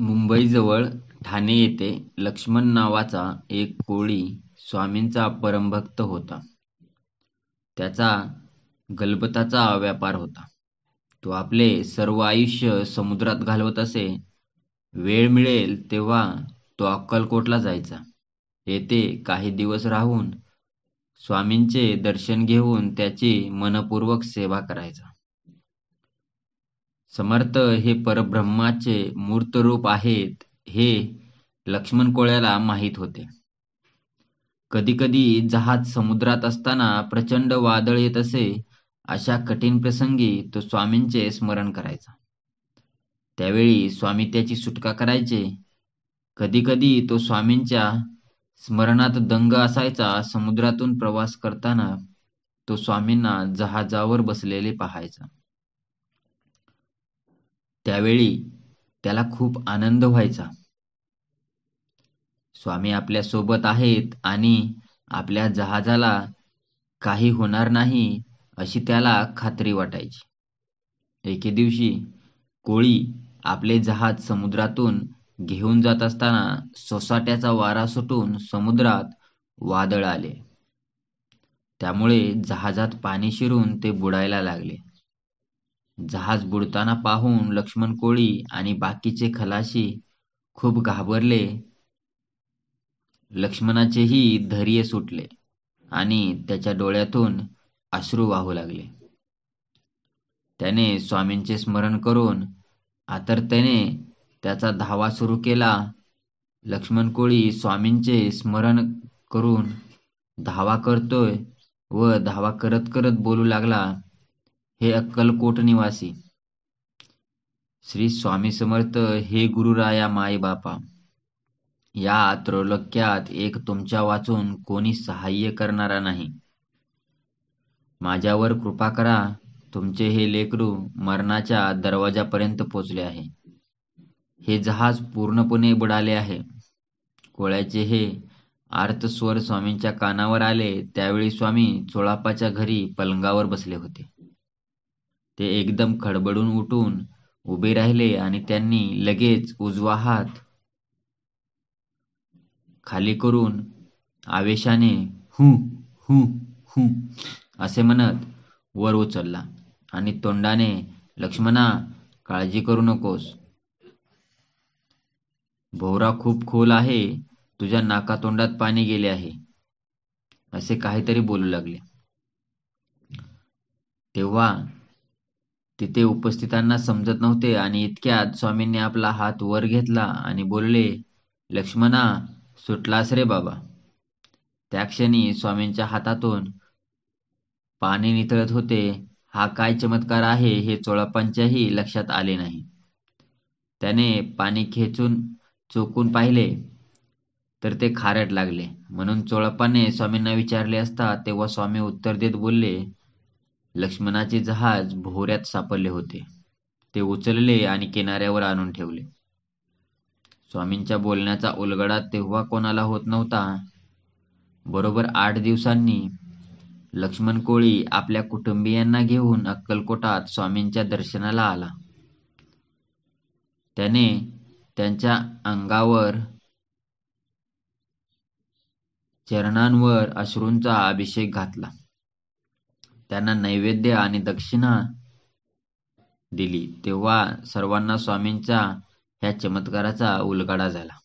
मुंबईजवळ ठाणे येथे लक्ष्मण नावाचा एक कोळी स्वामींचा परमभक्त होता. त्याचा गलबताचा व्यापार होता. तो आपले सर्व आयुष्य समुद्रात घालवत असे. वेळ मिळेल तेव्हा तो अक्कलकोटला जायचा. येथे काही दिवस राहून स्वामींचे दर्शन घेऊन त्याची मनपूर्वक सेवा करायचा. समर्थ हे परब्रह्माचे मूर्त रूप आहेत हे लक्ष्मण कोळ्याला माहीत होते. कधी कधी जहाज समुद्रात असताना प्रचंड वादळ येत असे. अशा कठीण प्रसंगी तो स्वामींचे स्मरण करायचा. त्यावेळी स्वामी त्याची सुटका करायचे. कधी कधी तो स्वामींच्या स्मरणात दंग असायचा. समुद्रातून प्रवास करताना तो स्वामींना जहाजावर बसलेले पाहायचा. त्यावेळी त्याला खूप आनंद व्हायचा. स्वामी आपल्या सोबत आहेत आणि आपल्या जहाजाला काही होणार नाही अशी त्याला खात्री वाटायची. एके दिवशी कोळी आपले जहाज समुद्रातून घेऊन जात असताना सोसाट्याचा वारा सुटून समुद्रात वादळ आले. त्यामुळे जहाजात पाणी शिरून ते बुडायला लागले. जहाज बुडताना पाहून लक्ष्मण कोळी आणि बाकीचे खलाशी खूप घाबरले. लक्ष्मणाचेही धैर्य सुटले आणि त्याच्या डोळ्यातून अश्रू वाहू लागले. त्याने स्वामींचे स्मरण करून आतुरतेने त्याचा धावा सुरू केला. लक्ष्मण कोळी स्वामींचे स्मरण करून धावा करतोय व धावा करत करत बोलू लागला, हे अक्कलकोट निवासी, श्री स्वामी समर्थ, हे गुरुराया माई बापा, या त्रैलोक्यात एक तुमच्या वाचून कोणी सहाय्य करणारा नाही. माझ्यावर कृपा करा. तुमचे हे लेकरू मरणाच्या दरवाजापर्यंत पोचले आहे. हे जहाज पूर्णपणे बुडाले आहे. कोळ्याचे हे आर्त स्वर स्वामींच्या कानावर आले. त्यावेळी स्वामी चोळापाच्या घरी पलंगावर बसले होते. ते एकदम खडबडून उठून उभे राहिले आणि त्यांनी लगेच उजवा हात खाली करून आवेशाने हू हू हू असे म्हणत वर उचलला आणि तोंडाने, लक्ष्मणा, काळजी करू नकोस. भोवरा खूप खोल आहे. तुझ्या नाकातोंडात पाणी गेले आहे. असे काहीतरी बोलू लागले. तेव्हा तिथे उपस्थितांना समजत नव्हते आणि इतक्यात स्वामींनी आपला हात वर घेतला आणि बोलले, लक्ष्मणा, सुटलास रे बाबा. त्या क्षणी स्वामींच्या हातातून पाणी नितळत होते. हा काय चमत्कार आहे हे चोळापांच्याही लक्षात आले नाही. त्याने पाणी खेचून चोखून पाहिले तर ते खारट लागले. म्हणून चोळप्पाने स्वामींना विचारले असता तेव्हा स्वामी उत्तर देत बोलले, लक्ष्मणाचे जहाज भोवऱ्यात सापडले होते. ते उचलले आणि किनाऱ्यावर आणून ठेवले. स्वामींच्या बोलण्याचा उलगडा तेव्हा कोणाला होत नव्हता. बरोबर 8 दिवसांनी लक्ष्मण कोळी आपल्या कुटुंबियांना घेऊन अक्कलकोटात स्वामींच्या दर्शनाला आला. त्याने त्यांच्या अंगावर, चरणांवर अश्रूंचा अभिषेक घातला. त्यांना नैवेद्य आणि दक्षिणा दिली. तेव्हा सर्वांना स्वामींच्या ह्या चमत्काराचा उलगडा झाला.